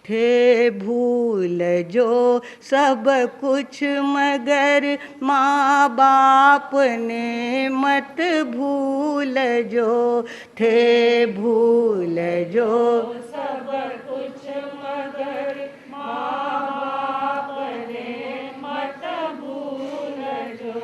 थे भूल जो सब कुछ मगर माँ बाप ने मत भूल जो, थे भूल जो सब कुछ मगर माँ बाप ने मत भूल जो,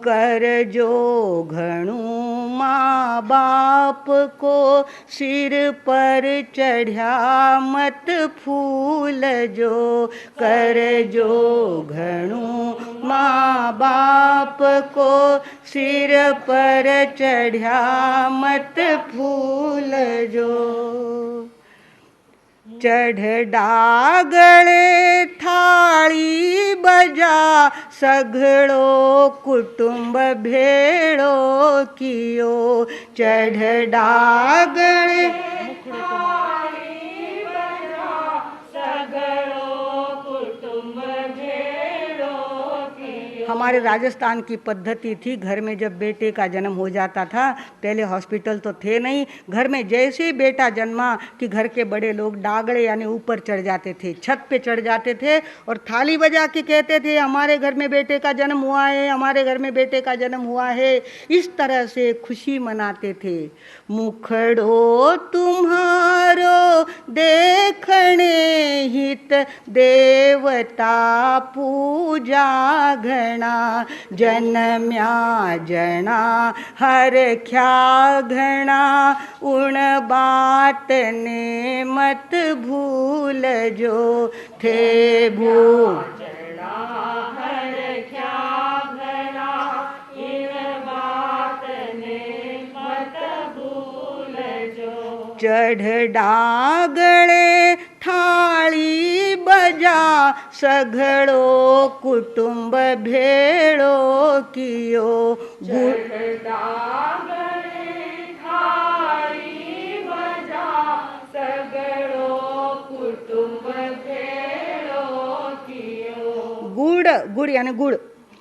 कर जो घणुं माँ बाप को सिर पर चढ़ा मत फूल जो, कर जो घणुं माँ बाप को सिर पर चढ़ा मत फूल जो, चढ़ डागळे थाळी बजा सघळो कुटुंब भेळो कियो, चढ़ डागळे थाळी बजा सघळो कुटुंब भेळो कियो। हमारे राजस्थान की पद्धति थी, घर में जब बेटे का जन्म हो जाता था, पहले हॉस्पिटल तो थे नहीं, घर में जैसे ही बेटा जन्मा कि घर के बड़े लोग डागड़े यानी ऊपर चढ़ जाते थे, छत पे चढ़ जाते थे और थाली बजा के कहते थे हमारे घर में बेटे का जन्म हुआ है, हमारे घर में बेटे का जन्म हुआ है। इस तरह से खुशी मनाते थे। मुखड़ो तुम्हारो देखने हित देवता पूजा घना, जन्म्या जना हरख्या घना उण बात ने मत भूल जो, थे भूल चढ़ डागळे थाळी बजा सघळो कुटुंब भेळो कियो, चढ़ डागळे थाळी बजा सघळो कुटुंब भेळो कियो। गुड़, गुड़ यानी गुड़,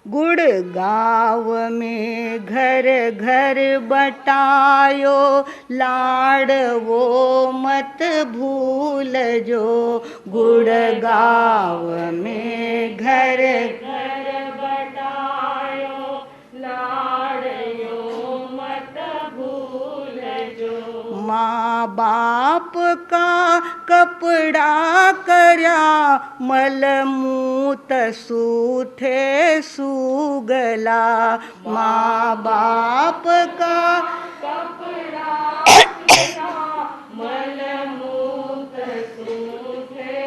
गुड़ गाँव में घर घर बटायो, लाड़ वो मत भूल जो, गुड़ गाँव में घर घर बटायो, लाड़ यो मत भूल जो, माँ बाप का कपड़ा करया मलमूत सूथे सूगला, माँ बाप का कपड़ा करया मलमूत सूथे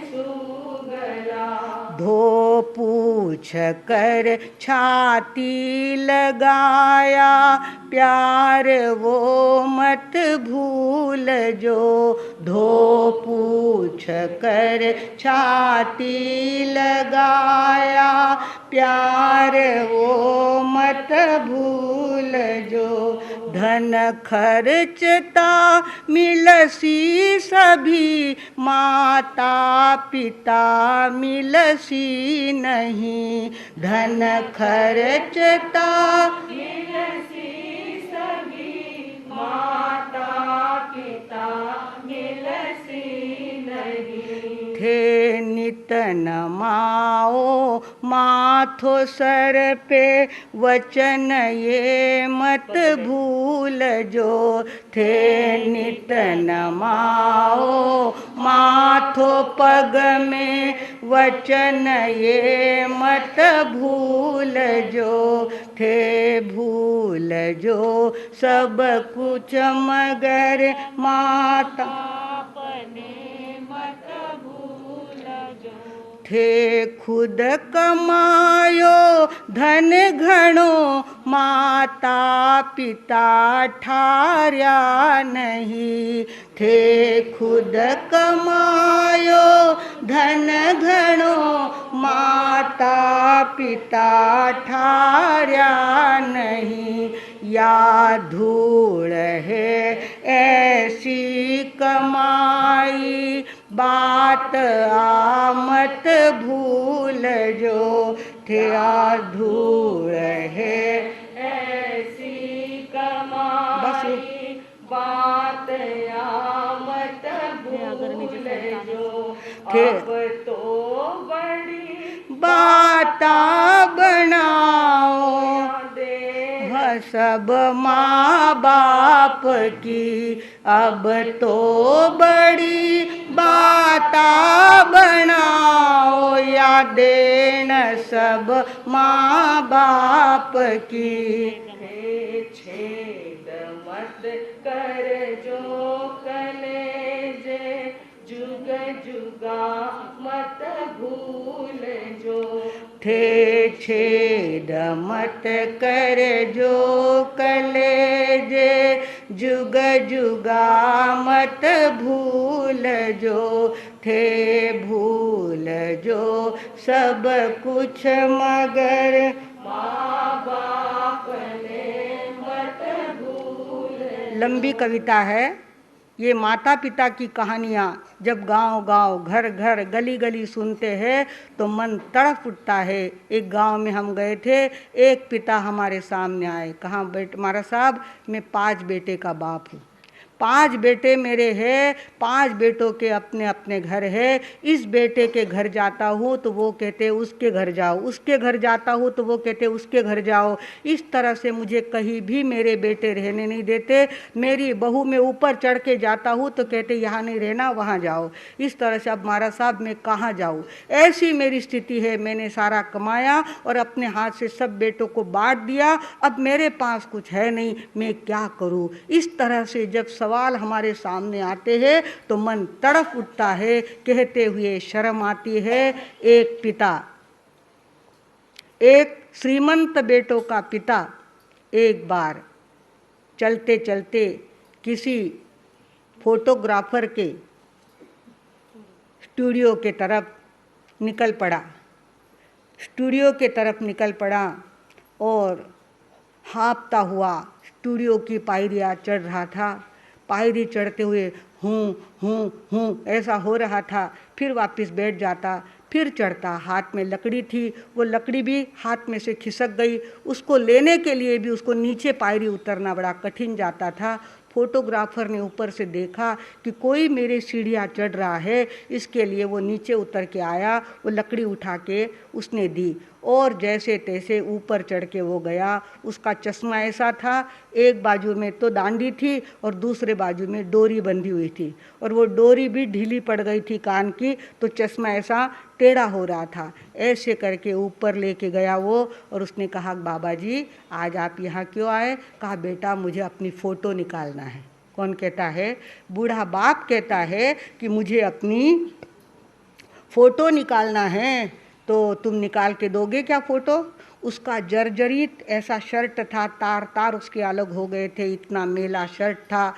सूगला, धो पूछ कर छाती लगाया प्यार वो मत भूल जो, धो पूछ कर छाती लगाया प्यार वो मत भूल जो, धन खर्चता मिलसी सभी माता पिता मिलसी नहीं, धन खर्चता मिलसी सभी माता पिता मिलसी नहीं, थे नित नमाओ माथो सर पे वचन ये मत भूल जो, थे नित नमाओ माथो पग में वचन ये मत भूल जो, थे भूल जो सब कुछ मगर माता थे खुद कमायो धन घणो माता पिता ठार्या नहीं, थे खुद कमायो धन घणो माता पिता ठार्या नहीं, या धूल है ऐसी कमाई बात आमत भूल जो, थे धूल है ऐसी कमाई बात आमत भूल जो, थे अब तो बड़ी बाता बनाओ यादें सब माँ बाप की, अब तो बड़ी बाता बनाओ यादें न सब माँ बाप की। छेद मत कर जो कलेजे, जुग जुगा मत भूल जो। थे छेद मत कर जो कलेजे, जुग जुगा मत भूल जो। थे भूल जो सब कुछ मगर माँ बाप ने मत भूल। लंबी कविता है। ये माता पिता की कहानियाँ जब गांव गांव घर घर गली गली सुनते हैं तो मन तड़प उठता है। एक गांव में हम गए थे, एक पिता हमारे सामने आए, कहा महाराज साहब मैं 5 बेटे का बाप हूँ, 5 बेटे मेरे हैं, 5 बेटों के अपने अपने घर है। इस बेटे के घर जाता हूँ तो वो कहते उसके घर जाओ, उसके घर जाता हूँ तो वो कहते उसके घर जाओ। इस तरह से मुझे कहीं भी मेरे बेटे रहने नहीं देते। मेरी बहू में ऊपर चढ़ के जाता हूँ तो कहते यहाँ नहीं रहना, वहाँ जाओ। इस तरह से अब महाराज साहब मैं कहाँ जाऊँ, ऐसी मेरी स्थिति है। मैंने सारा कमाया और अपने हाथ से सब बेटों को बांट दिया, अब मेरे पास कुछ है नहीं, मैं क्या करूँ। इस तरह से जब सवाल हमारे सामने आते हैं तो मन तड़प उठता है, कहते हुए शर्म आती है। एक पिता, एक श्रीमंत बेटों का पिता एक बार चलते चलते किसी फोटोग्राफर के स्टूडियो के तरफ निकल पड़ा, स्टूडियो के तरफ निकल पड़ा और हाँफता हुआ स्टूडियो की पायरियाँ चढ़ रहा था। पायरी चढ़ते हुए हूँ ऐसा हो रहा था, फिर वापस बैठ जाता, फिर चढ़ता। हाथ में लकड़ी थी, वो लकड़ी भी हाथ में से खिसक गई, उसको लेने के लिए भी उसको नीचे पायरी उतरना बड़ा कठिन जाता था। फोटोग्राफर ने ऊपर से देखा कि कोई मेरे सीढ़ियाँ चढ़ रहा है, इसके लिए वो नीचे उतर के आया, वो लकड़ी उठा के उसने दी और जैसे तैसे ऊपर चढ़ के वो गया। उसका चश्मा ऐसा था, एक बाजू में तो दांडी थी और दूसरे बाजू में डोरी बंधी हुई थी और वो डोरी भी ढीली पड़ गई थी कान की, तो चश्मा ऐसा टेढ़ा हो रहा था। ऐसे करके ऊपर लेके गया वो और उसने कहा बाबा जी आज आप यहाँ क्यों आए। कहा बेटा मुझे अपनी फ़ोटो निकालना है। कौन कहता है? बूढ़ा बाप कहता है कि मुझे अपनी फ़ोटो निकालना है, तो तुम निकाल के दोगे क्या फ़ोटो। उसका जर्जरित ऐसा शर्ट था, तार तार उसके अलग हो गए थे, इतना मेला शर्ट था,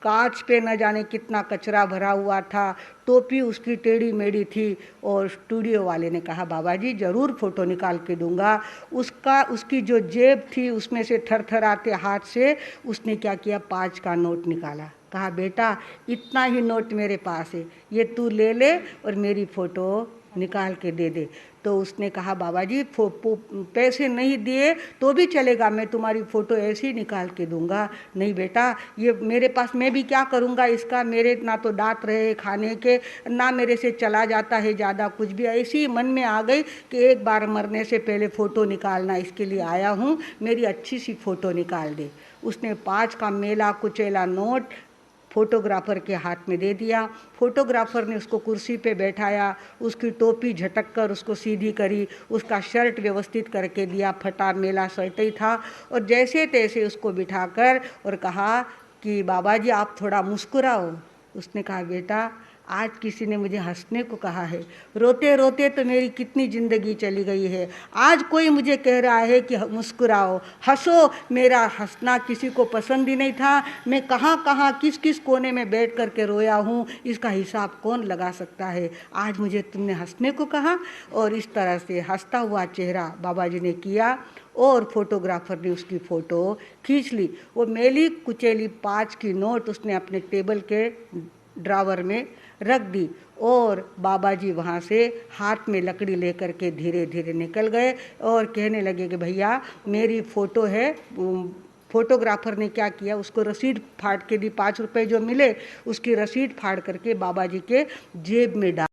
कांच पे न जाने कितना कचरा भरा हुआ था, टोपी उसकी टेढ़ी मेढ़ी थी। और स्टूडियो वाले ने कहा बाबा जी ज़रूर फ़ोटो निकाल के दूंगा। उसकी जो जेब थी उसमें से थरथराते हाथ से उसने क्या किया, 5 का नोट निकाला। कहा बेटा इतना ही नोट मेरे पास है, ये तू ले ले और मेरी फ़ोटो निकाल के दे दे। तो उसने कहा बाबा जी पैसे नहीं दिए तो भी चलेगा, मैं तुम्हारी फ़ोटो ऐसे ही निकाल के दूंगा। नहीं बेटा ये मेरे पास, मैं भी क्या करूंगा इसका, मेरे ना तो दांत रहे खाने के, ना मेरे से चला जाता है ज़्यादा कुछ भी। ऐसी ही मन में आ गई कि एक बार मरने से पहले फ़ोटो निकालना, इसके लिए आया हूँ, मेरी अच्छी सी फ़ोटो निकाल दे। उसने 5 का मेला कुचेला नोट फोटोग्राफर के हाथ में दे दिया। फोटोग्राफर ने उसको कुर्सी पे बैठाया, उसकी टोपी झटक कर उसको सीधी करी, उसका शर्ट व्यवस्थित करके दिया, फटा मेला शर्ट ही था, और जैसे तैसे उसको बिठाकर और कहा कि बाबा जी आप थोड़ा मुस्कुराओ। उसने कहा बेटा आज किसी ने मुझे हंसने को कहा है, रोते रोते तो मेरी कितनी ज़िंदगी चली गई है, आज कोई मुझे कह रहा है कि मुस्कुराओ, हंसो। मेरा हंसना किसी को पसंद ही नहीं था, मैं कहाँ कहाँ किस किस कोने में बैठ कर के रोया हूँ, इसका हिसाब कौन लगा सकता है। आज मुझे तुमने हंसने को कहा। और इस तरह से हंसता हुआ चेहरा बाबा जी ने किया और फोटोग्राफर ने उसकी फ़ोटो खींच ली। वो मेली कुचेली 5 की नोट उसने अपने टेबल के ड्रावर में रख दी और बाबा जी वहाँ से हाथ में लकड़ी लेकर के धीरे धीरे निकल गए और कहने लगे कि भैया मेरी फ़ोटो है। फोटोग्राफर ने क्या किया, उसको रसीद फाड़ के दी, 5 रुपए जो मिले उसकी रसीद फाड़ करके बाबा जी के जेब में डाल